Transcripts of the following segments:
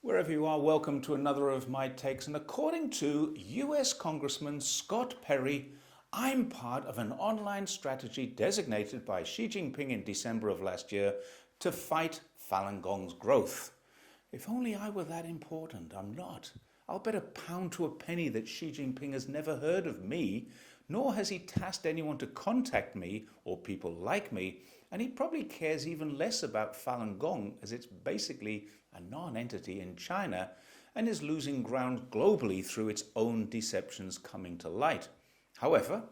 Wherever you are, welcome to another of my takes. And according to US Congressman Scott Perry, I'm part of an online strategy designated by Xi Jinping in December of last year to fight Falun Gong's growth. If only I were that important. I'm not. I'll bet a pound to a penny that Xi Jinping has never heard of me, nor has he tasked anyone to contact me or people like me, and he probably cares even less about Falun Gong, as it's basically a non-entity in China and is losing ground globally through its own deceptions coming to light. However,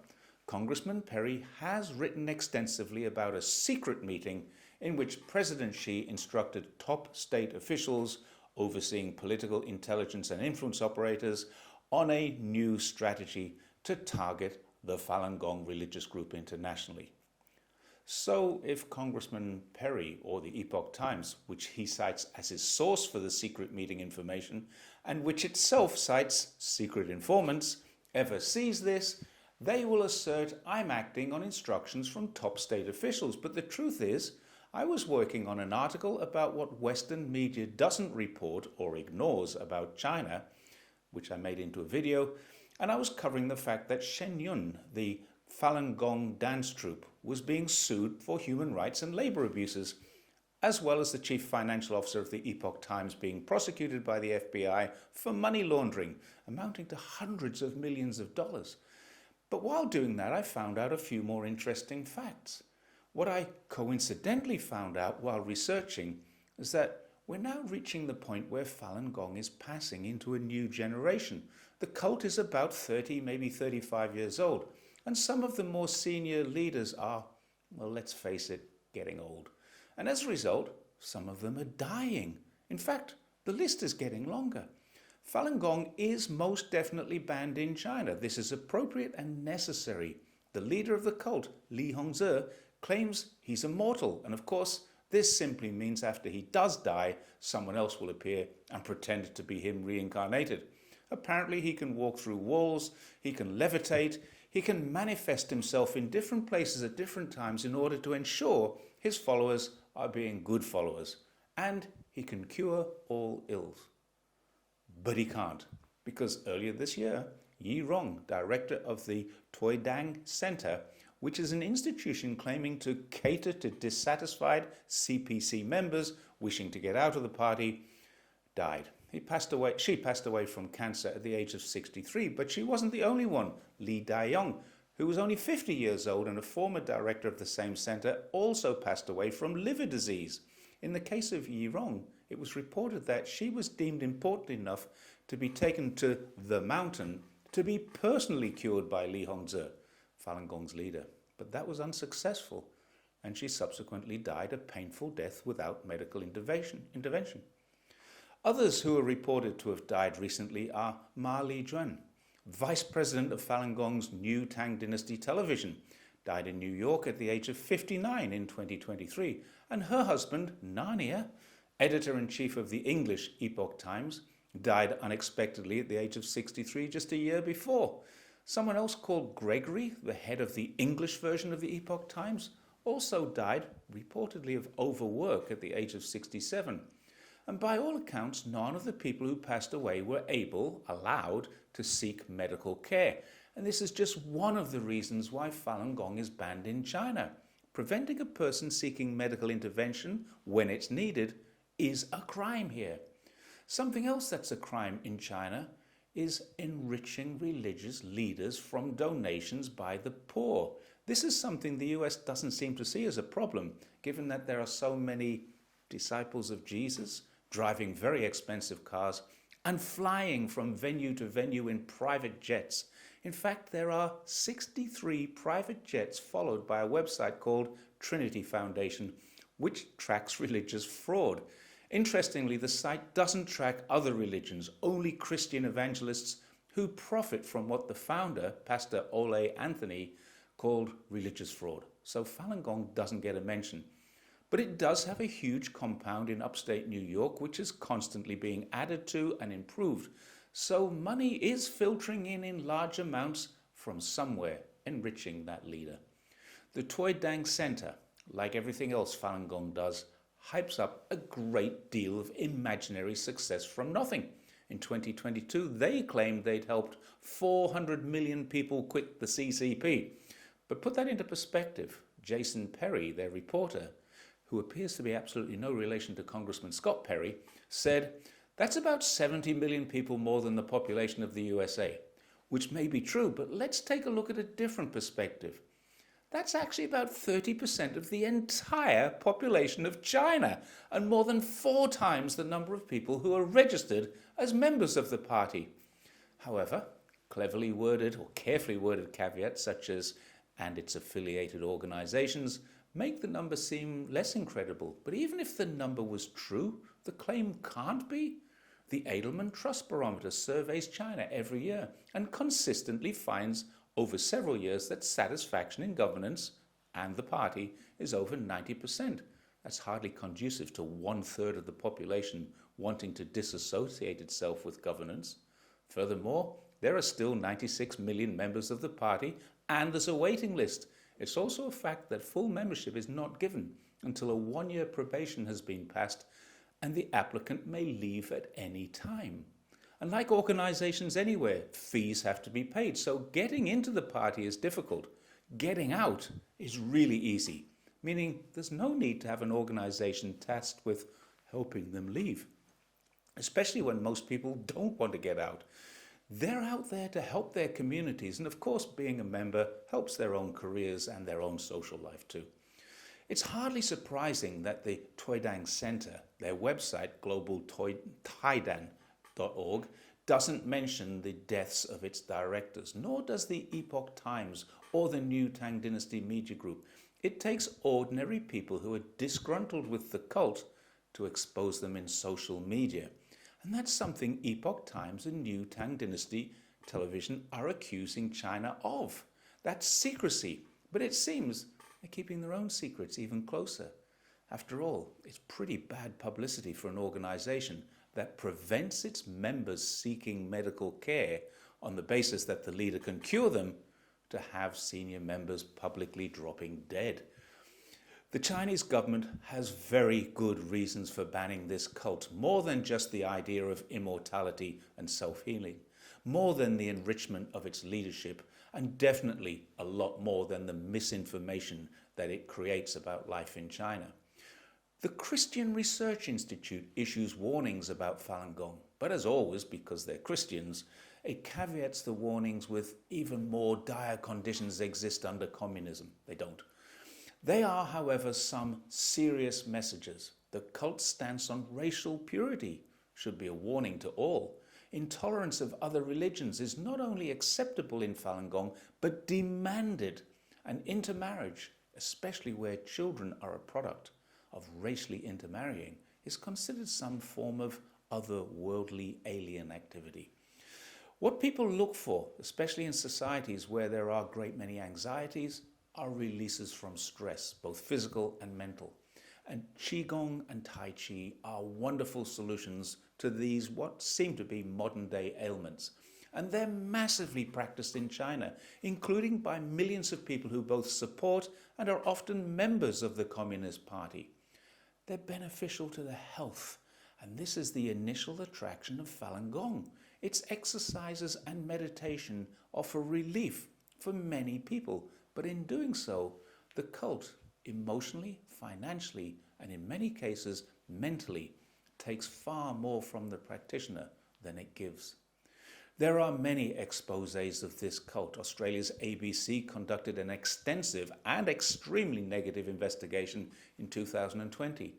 Congressman Perry has written extensively about a secret meeting in which President Xi instructed top state officials overseeing political intelligence and influence operators on a new strategy to target the Falun Gong religious group internationally. So if Congressman Perry or the Epoch Times, which he cites as his source for the secret meeting information, and which itself cites secret informants, ever sees this, they will assert I'm acting on instructions from top state officials. But the truth is, I was working on an article about what Western media doesn't report or ignores about China, which I made into a video, and I was covering the fact that Shen Yun, the Falun Gong dance troupe, was being sued for human rights and labor abuses, as well as the chief financial officer of the Epoch Times being prosecuted by the FBI for money laundering, amounting to hundreds of millions of dollars. But while doing that, I found out a few more interesting facts. What I coincidentally found out while researching is that we're now reaching the point where Falun Gong is passing into a new generation. The cult is about 30, maybe 35 years old. And some of the more senior leaders are, well, let's face it, getting old. And as a result, some of them are dying. In fact, the list is getting longer. Falun Gong is most definitely banned in China. This is appropriate and necessary. The leader of the cult, Hongzhi, claims he's immortal. And of course, this simply means after he does die, someone else will appear and pretend to be him reincarnated. Apparently, he can walk through walls, he can levitate, he can manifest himself in different places at different times in order to ensure his followers are being good followers. And he can cure all ills. But he can't, because earlier this year, Yi Rong, director of the Tuidang Center, which is an institution claiming to cater to dissatisfied CPC members wishing to get out of the party, died. She passed away from cancer at the age of 63, but she wasn't the only one. Li Daiyong, who was only 50 years old and a former director of the same center, also passed away from liver disease. In the case of Yi Rong, it was reported that she was deemed important enough to be taken to the mountain to be personally cured by Hongzhi, Falun Gong's leader. But that was unsuccessful, and she subsequently died a painful death without medical intervention. Others who are reported to have died recently are Ma Lijuan, vice president of Falun Gong's New Tang Dynasty Television, died in New York at the age of 59 in 2023, and her husband, Narnia, editor-in-chief of the English Epoch Times, died unexpectedly at the age of 63 just a year before. Someone else called Gregory, the head of the English version of the Epoch Times, also died, reportedly of overwork, at the age of 67. And by all accounts, none of the people who passed away were allowed to seek medical care. And this is just one of the reasons why Falun Gong is banned in China. Preventing a person seeking medical intervention when it's needed is a crime here. Something else that's a crime in China is enriching religious leaders from donations by the poor. This is something the US doesn't seem to see as a problem, given that there are so many disciples of Jesus driving very expensive cars and flying from venue to venue in private jets. In fact, there are 63 private jets followed by a website called Trinity Foundation, which tracks religious fraud. Interestingly, the site doesn't track other religions, only Christian evangelists who profit from what the founder, Pastor Ole Anthony, called religious fraud. So Falun Gong doesn't get a mention. But it does have a huge compound in upstate New York, which is constantly being added to and improved. So money is filtering in large amounts from somewhere, enriching that leader. The Tuidang Center, like everything else Falun Gong does, hypes up a great deal of imaginary success from nothing. In 2022, they claimed they'd helped 400 million people quit the CCP. But put that into perspective. Jason Perry, their reporter, who appears to be absolutely no relation to Congressman Scott Perry, said, "That's about 70 million people more than the population of the USA," which may be true, but let's take a look at a different perspective. That's actually about 30% of the entire population of China, and more than 4 times the number of people who are registered as members of the party. However, cleverly worded or carefully worded caveats such as "and its affiliated organizations" make the number seem less incredible. But even if the number was true, the claim can't be. The Edelman Trust Barometer surveys China every year and consistently finds over several years that satisfaction in governance and the party is over 90%. That's hardly conducive to 1/3 of the population wanting to disassociate itself with governance. Furthermore, there are still 96 million members of the party and there's a waiting list. It's also a fact that full membership is not given until a 1-year probation has been passed and the applicant may leave at any time. And like organizations anywhere, fees have to be paid. So getting into the party is difficult. Getting out is really easy, meaning there's no need to have an organization tasked with helping them leave, especially when most people don't want to get out. They're out there to help their communities, and of course being a member helps their own careers and their own social life too. It's hardly surprising that the Toidang Center, their website, globaltoidan.org, doesn't mention the deaths of its directors, nor does the Epoch Times or the New Tang Dynasty Media Group. It takes ordinary people who are disgruntled with the cult to expose them in social media. And that's something Epoch Times and New Tang Dynasty television are accusing China of. That's secrecy. But it seems they're keeping their own secrets even closer. After all, it's pretty bad publicity for an organization that prevents its members seeking medical care on the basis that the leader can cure them to have senior members publicly dropping dead. The Chinese government has very good reasons for banning this cult, more than just the idea of immortality and self-healing, more than the enrichment of its leadership, and definitely a lot more than the misinformation that it creates about life in China. The Christian Research Institute issues warnings about Falun Gong, but as always, because they're Christians, it caveats the warnings with even more dire conditions exist under communism. They don't. There are, however, some serious messages. The cult's stance on racial purity should be a warning to all. Intolerance of other religions is not only acceptable in Falun Gong, but demanded. And intermarriage, especially where children are a product of racially intermarrying, is considered some form of otherworldly alien activity. What people look for, especially in societies where there are a great many anxieties, are releases from stress, both physical and mental. And Qigong and Tai Chi are wonderful solutions to these what seem to be modern day ailments. And they're massively practiced in China, including by millions of people who both support and are often members of the Communist Party. They're beneficial to the health, and this is the initial attraction of Falun Gong. Its exercises and meditation offer relief for many people, but in doing so, the cult emotionally, financially, and in many cases mentally takes far more from the practitioner than it gives. There are many exposés of this cult. Australia's ABC conducted an extensive and extremely negative investigation in 2020.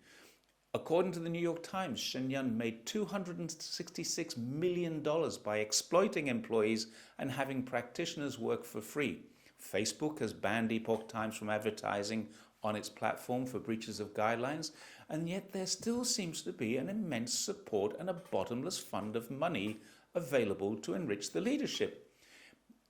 According to the New York Times, Shenyang made $266 million by exploiting employees and having practitioners work for free. Facebook has banned Epoch Times from advertising on its platform for breaches of guidelines, and yet there still seems to be an immense support and a bottomless fund of money available to enrich the leadership.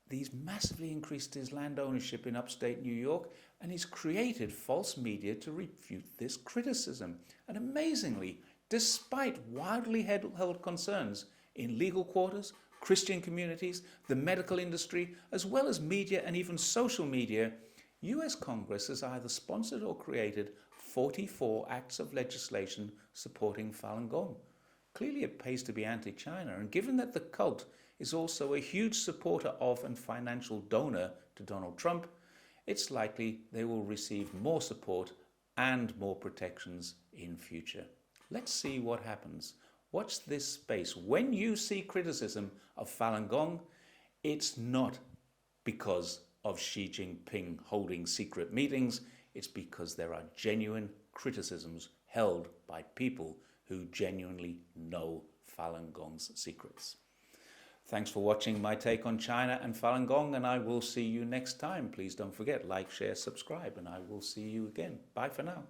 He's massively increased his land ownership in upstate New York, and he's created false media to refute this criticism. And amazingly, despite wildly held concerns in legal quarters, Christian communities, the medical industry, as well as media and even social media, US Congress has either sponsored or created 44 acts of legislation supporting Falun Gong. Clearly it pays to be anti-China, and given that the cult is also a huge supporter of and financial donor to Donald Trump, it's likely they will receive more support and more protections in future. Let's see what happens. Watch this space. When you see criticism of Falun Gong, it's not because of Xi Jinping holding secret meetings. It's because there are genuine criticisms held by people who genuinely know Falun Gong's secrets. Thanks for watching my take on China and Falun Gong, and I will see you next time. Please don't forget, like, share, subscribe, and I will see you again. Bye for now.